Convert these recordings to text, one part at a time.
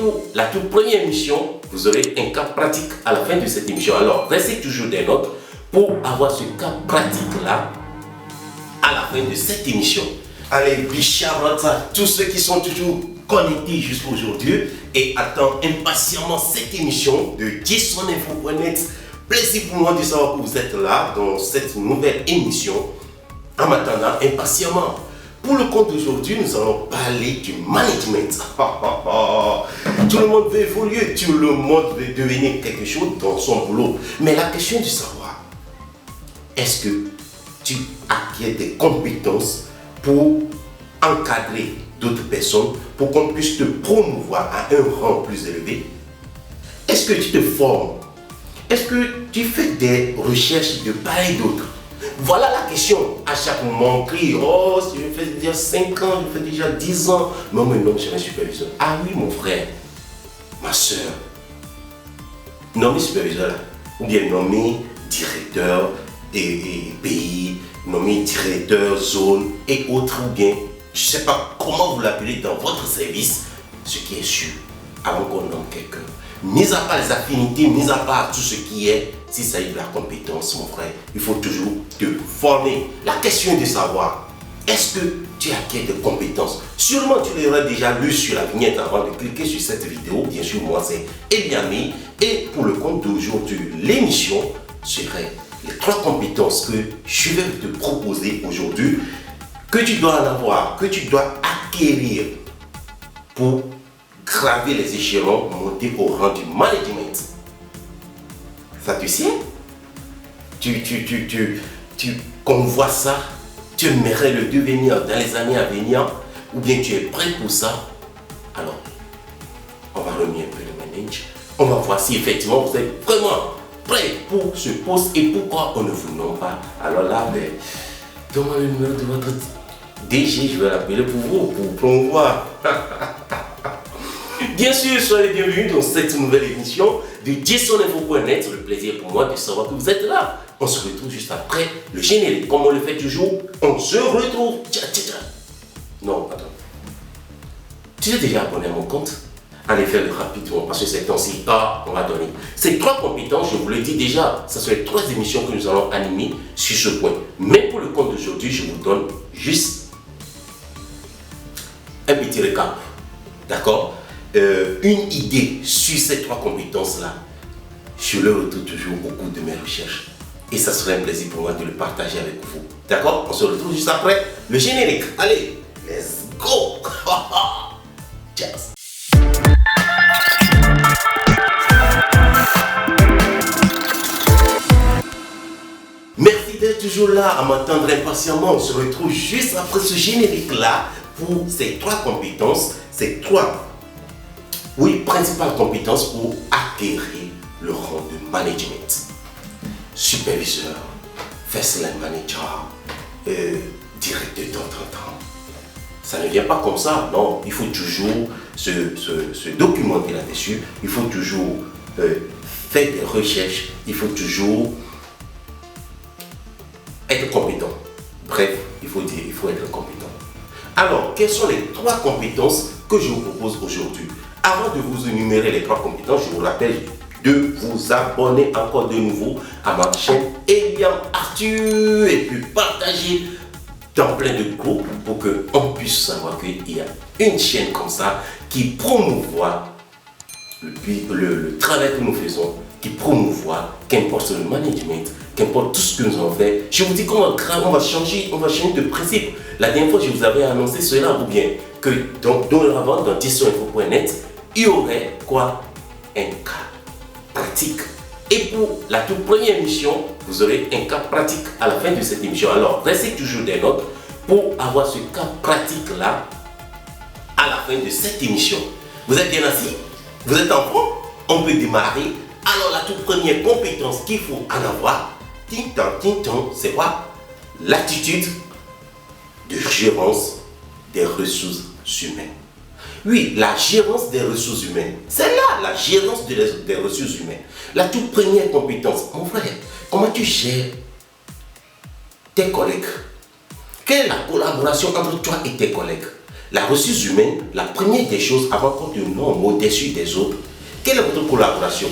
pour la toute première émission, vous aurez un cas pratique à la fin de cette émission. Alors, restez toujours des notes pour avoir ce cas pratique-là à la fin de cette émission. Allez, Bichard à tous ceux qui sont toujours connectés jusqu'à aujourd'hui et attendent impatiemment cette émission de JSONinfo.net. Plaisir pour moi de savoir que vous êtes là dans cette nouvelle émission en m'attendant impatiemment. Pour le compte d'aujourd'hui, nous allons parler du management. Tout le monde veut évoluer, tout le monde veut devenir quelque chose dans son boulot. Mais la question de savoir, est-ce que tu acquiers des compétences pour encadrer d'autres personnes, pour qu'on puisse te promouvoir à un rang plus élevé? Est-ce que tu te formes? Est-ce que tu fais des recherches de part et d'autre? Voilà la question. À chaque moment, on crie, oh, si je fais déjà 5 ans, je fais déjà 10 ans. Mais non, je suis un superviseur. Ah oui, mon frère, ma soeur, nommé superviseur là, ou bien nommé directeur et pays, nommé directeur zone et autres, ou bien, je ne sais pas comment vous l'appelez dans votre service, ce qui est sûr, avant qu'on nomme quelqu'un. Mis à part les affinités, mis à part tout ce qui est, si ça y est de la compétence, mon frère, il faut toujours te former. La question est de savoir, est-ce que tu acquiers des compétences? Sûrement tu l'auras déjà lu sur la vignette avant de cliquer sur cette vidéo. Bien sûr, moi c'est Eliami. Et pour le compte d'aujourd'hui, l'émission serait les 3 compétences que je vais te proposer aujourd'hui, que tu dois en avoir, que tu dois acquérir pour graver les échelons, monter au rang du management. Ça tu sais? Tu convois ça, tu aimerais le devenir dans les années à venir, ou bien tu es prêt pour ça? Alors, on va remettre un peu le manage. On va voir si effectivement vous êtes vraiment prêt pour ce poste et pourquoi on ne vous nomme pas. Alors là, donne-moi le numéro de votre DG, je vais l'appeler pour vous, pour promouvoir. Bien sûr, soyez les bienvenus dans cette nouvelle émission de JSONinfo.net. Le plaisir pour moi de savoir que vous êtes là. On se retrouve juste après le générique. Comme on le fait toujours, on se retrouve. Non, attends. Tu es déjà abonné à mon compte? Allez faire le rapidement parce que c'est temps-ci, on va donner. Ces 3 compétences, je vous le dis déjà, ce sont les 3 émissions que nous allons animer sur ce point. Mais pour le compte d'aujourd'hui, je vous donne juste un petit récap. D'accord? Une idée sur ces 3 compétences-là, je le retrouve toujours au cours de mes recherches. Et ça serait un plaisir pour moi de le partager avec vous. D'accord? On se retrouve juste après le générique. Allez, let's go! Cheers! Merci d'être toujours là à m'attendre impatiemment. On se retrouve juste après ce générique-là pour ces 3 compétences, ces 3 principales compétences pour acquérir le rang de management. Superviseur, first line manager, directeur temps. Ça ne vient pas comme ça, non. Il faut toujours se documenter là-dessus. Il faut toujours faire des recherches. Il faut toujours être compétent. Bref, il faut être compétent. Alors, quelles sont les 3 compétences que je vous propose aujourd'hui? Avant de vous énumérer les 3 compétences, je vous rappelle de vous abonner encore de nouveau à ma chaîne Eliam Arthur et puis partager dans plein de groupes pour qu'on puisse savoir qu'il y a une chaîne comme ça qui promouvoit le travail que nous faisons, qui promouvoit qu'importe le management, qu'importe tout ce que nous avons fait. Je vous dis qu'on va changer de principe. La dernière fois, je vous avais annoncé cela, ou bien que dorénavant, dans JSONinfo.net, il y aurait quoi? Un cas pratique. Et pour la toute première émission, vous aurez un cas pratique à la fin de cette émission. Alors, restez toujours des notes pour avoir ce cas pratique-là à la fin de cette émission. Vous êtes bien assis? Vous êtes en forme? On peut démarrer. Alors, la toute première compétence qu'il faut en avoir, c'est quoi? L'attitude de gérance des ressources humaines. Oui, la gérance des ressources humaines. C'est là la gérance des ressources humaines. La toute première compétence. Mon frère, comment tu gères tes collègues? Quelle est la collaboration entre toi et tes collègues? La ressource humaine, la première des choses, avant qu'on te nomme au-dessus des autres, quelle est votre collaboration?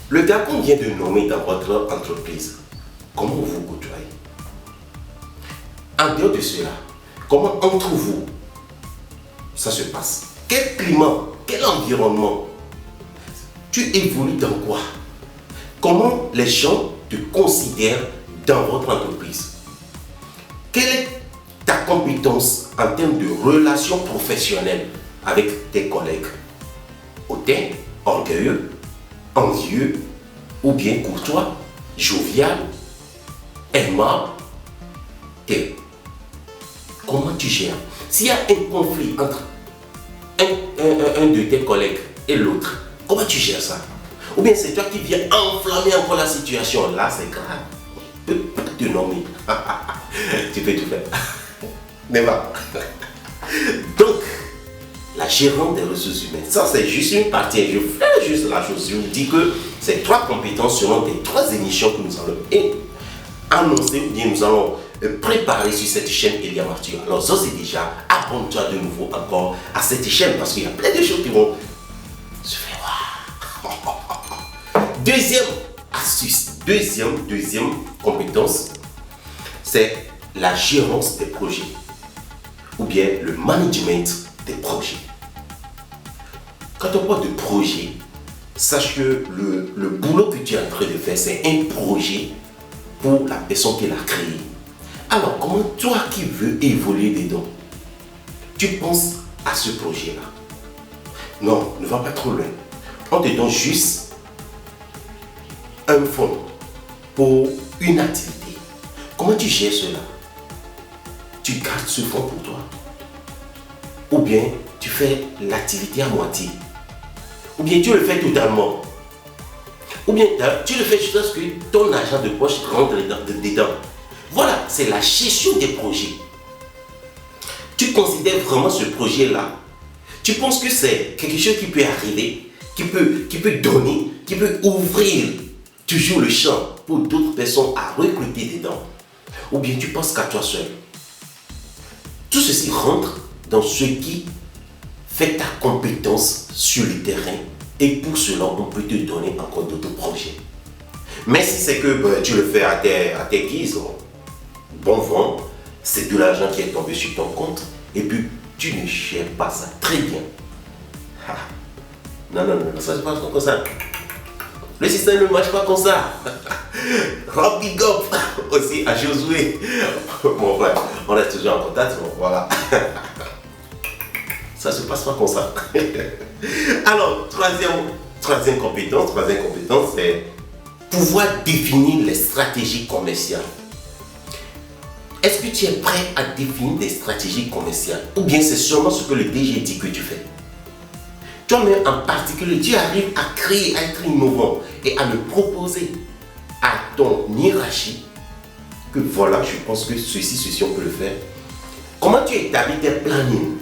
Le gars qu'on vient de nommer dans votre entreprise, comment vous côtoyez? En dehors de cela, comment entre vous ça se passe? Quel climat, quel environnement? Tu évolues dans quoi? Comment les gens te considèrent dans votre entreprise? Quelle est ta compétence en termes de relations professionnelles avec tes collègues? Hautain, orgueilleux, envieux, ou bien courtois, jovial, aimable? Comment tu gères? S'il y a un conflit entre un de tes collègues et l'autre, comment tu gères ça? Ou bien c'est toi qui viens enflammer encore la situation? Là, c'est grave. Je peux pas te nommer. Tu peux tout faire. Mais va. Donc, la gérante des ressources humaines, ça c'est juste une partie. Je fais juste la chose. Je vous dis que ces 3 compétences seront des 3 émissions que nous allons annoncer, ou bien nous allons préparer sur cette chaîne Eliam Arthur. Alors, ça c'est déjà, abonne-toi de nouveau encore à cette chaîne parce qu'il y a plein de choses qui vont se faire voir. Deuxième astuce, deuxième compétence, c'est la gérance des projets ou bien le management des projets. Quand on parle de projet, sache que le boulot que tu es en train de faire, c'est un projet pour la personne qui l'a créé. Alors, comment toi qui veux évoluer dedans, tu penses à ce projet-là? Non, ne va pas trop loin. On te donne juste un fonds pour une activité. Comment tu gères cela? Tu gardes ce fonds pour toi? Ou bien tu fais l'activité à moitié? Ou bien tu le fais totalement? Ou bien tu le fais jusqu'à ce que ton argent de poche rentre dedans? Voilà, c'est la gestion des projets. Tu considères vraiment ce projet-là? Tu penses que c'est quelque chose qui peut arriver, qui peut donner, qui peut ouvrir toujours le champ pour d'autres personnes à recruter dedans? Ou bien tu penses qu'à toi seul? Tout ceci rentre dans ce qui fait ta compétence sur le terrain et pour cela, on peut te donner encore d'autres projets. Mais si c'est que tu le fais à tes guises, bon vent, c'est de l'argent qui est tombé sur ton compte et puis tu ne gères pas ça très bien. Ah. Non, ça ne se passe pas comme ça. Le système ne marche pas comme ça. Rends big up aussi à Josué. Mon frère, on est toujours en contact, voilà. Ça ne se passe pas comme ça. Alors, troisième compétence, c'est pouvoir définir les stratégies commerciales. Est-ce que tu es prêt à définir des stratégies commerciales? Ou bien c'est seulement ce que le DG dit que tu fais? Toi-même en particulier, tu arrives à créer, à être innovant et à le proposer à ton hiérarchie que voilà, je pense que ceci, on peut le faire. Comment tu établis tes plannings?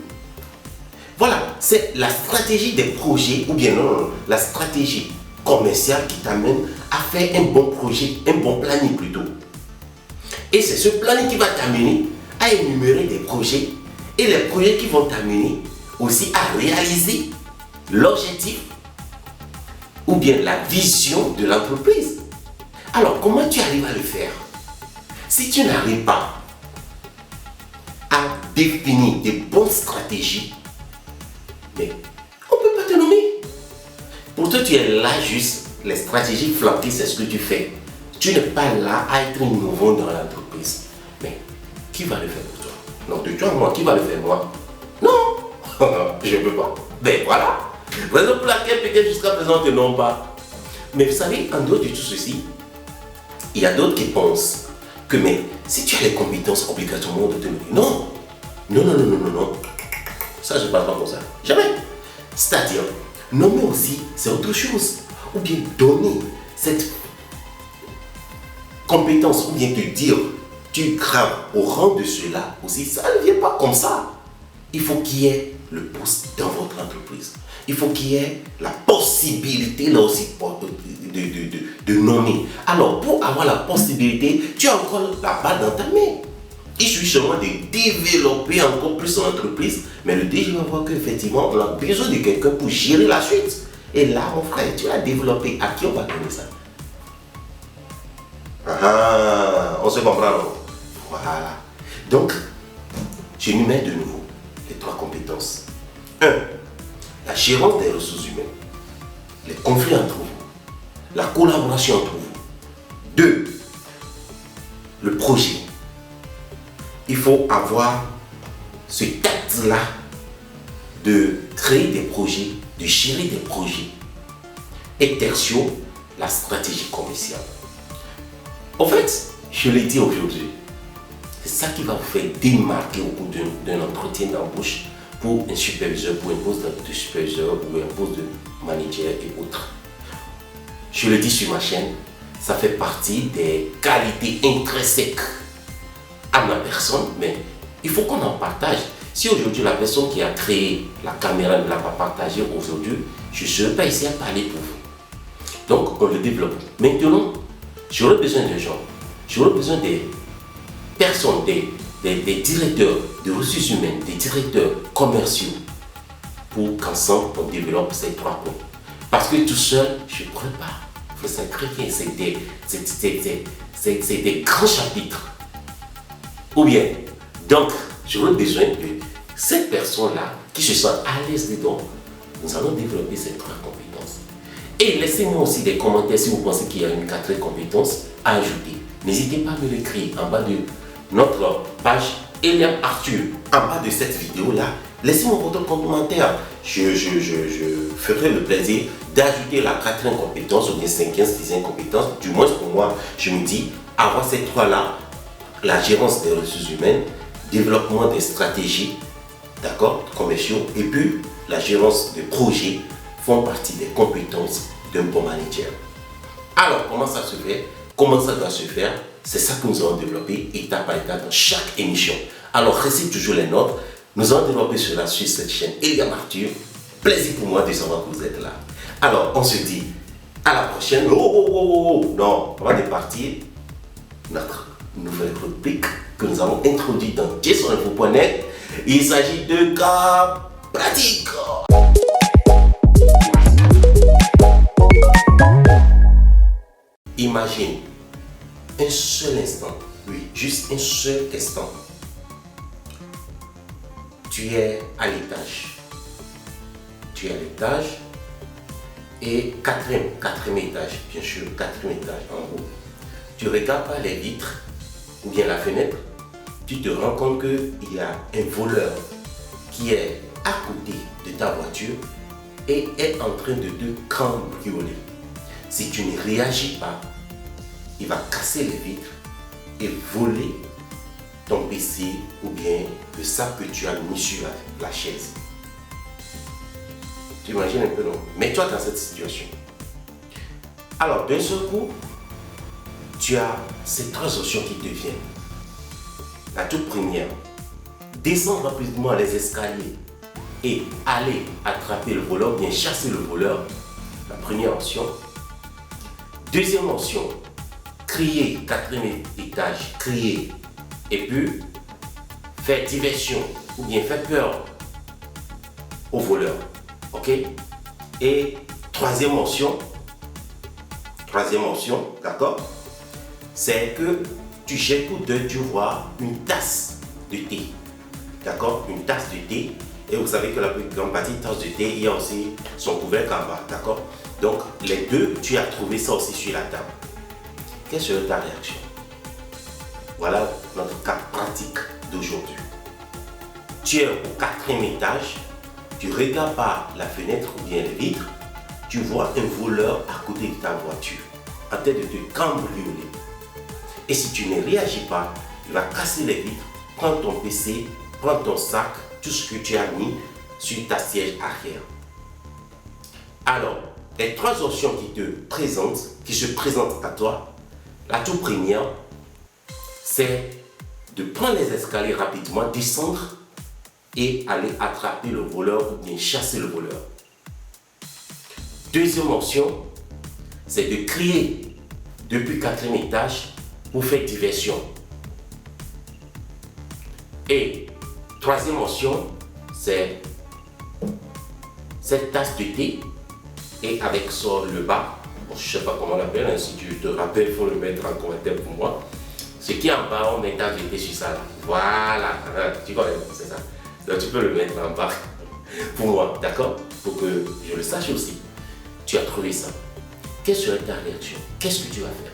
Voilà, c'est la stratégie des projets ou bien non, la stratégie commerciale qui t'amène à faire un bon projet, un bon planning plutôt. Et c'est ce planning qui va t'amener à énumérer des projets et les projets qui vont t'amener aussi à réaliser l'objectif ou bien la vision de l'entreprise. Alors, comment tu arrives à le faire? Si tu n'arrives pas à définir des bonnes stratégies, mais on ne peut pas te nommer. Pourtant, tu es là juste, les stratégies flanquées, c'est ce que tu fais. Tu n'es pas là à être innovant dans l'entreprise. Mais qui va le faire pour toi? Non, de toi, moi, qui va le faire, moi? Non, je ne peux pas. Ben voilà. Raison pour laquelle peut-être jusqu'à présent, on ne te nomme pas. Mais vous savez, en dehors de tout ceci, il y a d'autres qui pensent que, mais si tu as les compétences, obligatoirement, de te nommer. Non. Ça, je ne parle pas comme ça. Jamais. C'est-à-dire, nommer aussi, c'est autre chose. Ou bien donner cette compétence, ou bien te dire, tu graves au rang de cela aussi, ça ne vient pas comme ça. Il faut qu'il y ait le poste dans votre entreprise. Il faut qu'il y ait la possibilité là aussi de nommer. Alors, pour avoir la possibilité, tu as encore la balle dans ta main. Il suffit seulement de développer encore plus son entreprise, mais le DG va voir qu'effectivement, on a besoin de quelqu'un pour gérer la suite. Et là, mon frère, tu l'as développé. À qui on va donner ça? Ah, on se comprend, non? Voilà. Donc, j'énumère de nouveau les 3 compétences. 1. La gérance des ressources humaines. Les conflits entre vous. La collaboration entre vous. 2. Le projet. Il faut avoir ce tact-là de créer des projets, de gérer des projets. Et tertio, la stratégie commerciale. En fait, je l'ai dit aujourd'hui, c'est ça qui va vous faire démarquer au cours d'un entretien d'embauche pour un superviseur, pour un poste de superviseur ou un poste de manager et autres. Je le dis sur ma chaîne, ça fait partie des qualités intrinsèques à ma personne, mais il faut qu'on en partage. Si aujourd'hui la personne qui a créé la caméra ne l'a pas partagée aujourd'hui, je ne serai pas ici à parler pour vous. Donc on le développe. Maintenant, j'aurai besoin de gens, j'aurai besoin des personnes, des directeurs de ressources humaines, des directeurs commerciaux, pour qu'ensemble on développe ces 3 points. Parce que tout seul, je ne pourrais pas. Il faut sacrifier, c'est des grands chapitres. Ou bien, donc, j'aurai besoin de cette personne-là qui se sent à l'aise dedans. Nous allons développer ces 3 compétences. Et laissez-moi aussi des commentaires si vous pensez qu'il y a une 4e compétence à ajouter. N'hésitez pas à me l'écrire en bas de notre page Eliam Arthur. En bas de cette vidéo-là, laissez-moi votre commentaire. Je ferai le plaisir d'ajouter la 4e compétence ou bien 5e, 6e compétence. Du moins pour moi, je me dis, avoir ces 3-là, la gérance des ressources humaines, développement des stratégies, d'accord, commerciaux, et puis la gérance de projets font partie des compétences d'un bon manager. Alors, comment ça se fait? Comment ça doit se faire? C'est ça que nous allons développer étape par étape dans chaque émission. Alors, restez toujours les nôtres. Nous allons développer cela sur cette chaîne Eliam Arthur. Plaisir pour moi de savoir que vous êtes là. Alors, on se dit à la prochaine. Non, avant de partir, notre nouvelle rubrique que nous avons introduite dans JSONinfo.net. Il s'agit de cas pratiques. Imagine un seul instant, oui, juste un seul instant. Tu es à l'étage. Tu es à l'étage et quatrième étage, bien sûr, 4e étage en haut. Tu regardes par les vitres ou bien la fenêtre, tu te rends compte qu'il y a un voleur qui est à côté de ta voiture et est en train de te cambrioler. Si tu ne réagis pas, il va casser les vitres et voler ton PC ou bien le sac que tu as mis sur la chaise. Tu imagines un peu, non? Mets-toi dans cette situation. Alors, d'un seul coup, tu as ces 3 options qui te viennent. La toute première, descendre rapidement les escaliers et aller attraper le voleur, bien chasser le voleur. La première option. Deuxième option, crier, 4e étage, crier et puis faire diversion ou bien faire peur au voleur. Ok? Et troisième option, d'accord? C'est que tu jettes coup d'œil, tu vois une tasse de thé. D'accord? Une tasse de thé. Et vous savez que la plus grande partie de tasse de thé, il y a aussi son couvercle en bas. D'accord? Donc, les deux, tu as trouvé ça aussi sur la table. Quelle serait ta réaction? Voilà notre cas pratique d'aujourd'hui. Tu es au 4e étage, tu regardes par la fenêtre ou bien les vitres, tu vois un voleur à côté de ta voiture, en train de te cambrioler. Et si tu ne réagis pas, il va casser les vitres, prendre ton PC, prendre ton sac, tout ce que tu as mis sur ta siège arrière. Alors, les 3 options qui se présentent à toi, la toute première, c'est de prendre les escaliers rapidement, descendre et aller attraper le voleur ou bien chasser le voleur. Deuxième option, c'est de crier depuis 4e étage pour faire diversion. Et troisième option, c'est cette tasse de thé et avec sur le bas, bon, je ne sais pas comment on l'appelle, hein, si tu te rappelles, il faut le mettre en commentaire pour moi. Ce qui est en bas, on met une tasse de thé sur ça là. Voilà, tu connais, c'est ça. Donc tu peux le mettre en bas pour moi, d'accord? Pour que je le sache aussi. Tu as trouvé ça. Quelle serait ta réaction? Qu'est-ce que tu vas faire?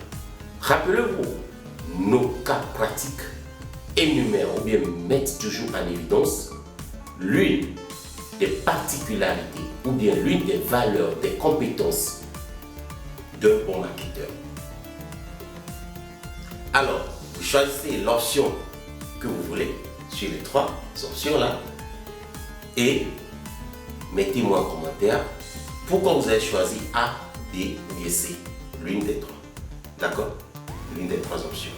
Rappelez-vous, nos cas pratiques énumèrent ou bien mettent toujours en évidence l'une des particularités ou bien l'une des valeurs, des compétences d'un bon marketeur. Alors, vous choisissez l'option que vous voulez sur les trois options-là et mettez-moi en commentaire pourquoi vous avez choisi A, B ou C, l'une des trois. D'accord? L'une des trois options.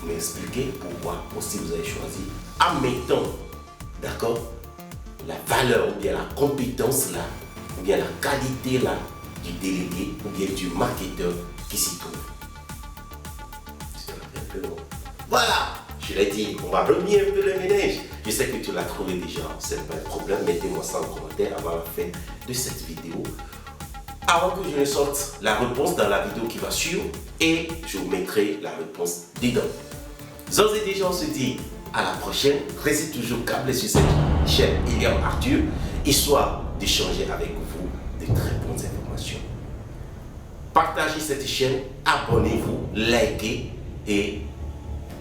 Vous m'expliquez pourquoi aussi vous avez choisi, admettons, d'accord, la valeur ou bien la compétence là, ou bien la qualité là du délégué ou bien du marketeur qui s'y trouve. Voilà, je l'ai dit, on va remis un peu le ménage. Je sais que tu l'as trouvé déjà, c'est pas un problème, mettez-moi ça en commentaire avant la fin de cette vidéo. Avant que je ne sorte la réponse dans la vidéo qui va suivre et je vous mettrai la réponse dedans. Zos et déjà on se dit à la prochaine. Restez toujours câblés sur cette chaîne Iliam Arthur, histoire d'échanger avec vous de très bonnes informations. Partagez cette chaîne, abonnez-vous, likez et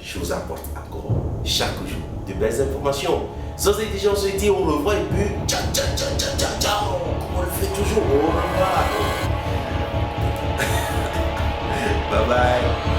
je vous apporte encore chaque jour de belles informations. Zos et déjà on se dit, on revoit et puis ciao ciao ciao ciao ciao ciao. Comme on le fait toujours, au revoir. Bye bye.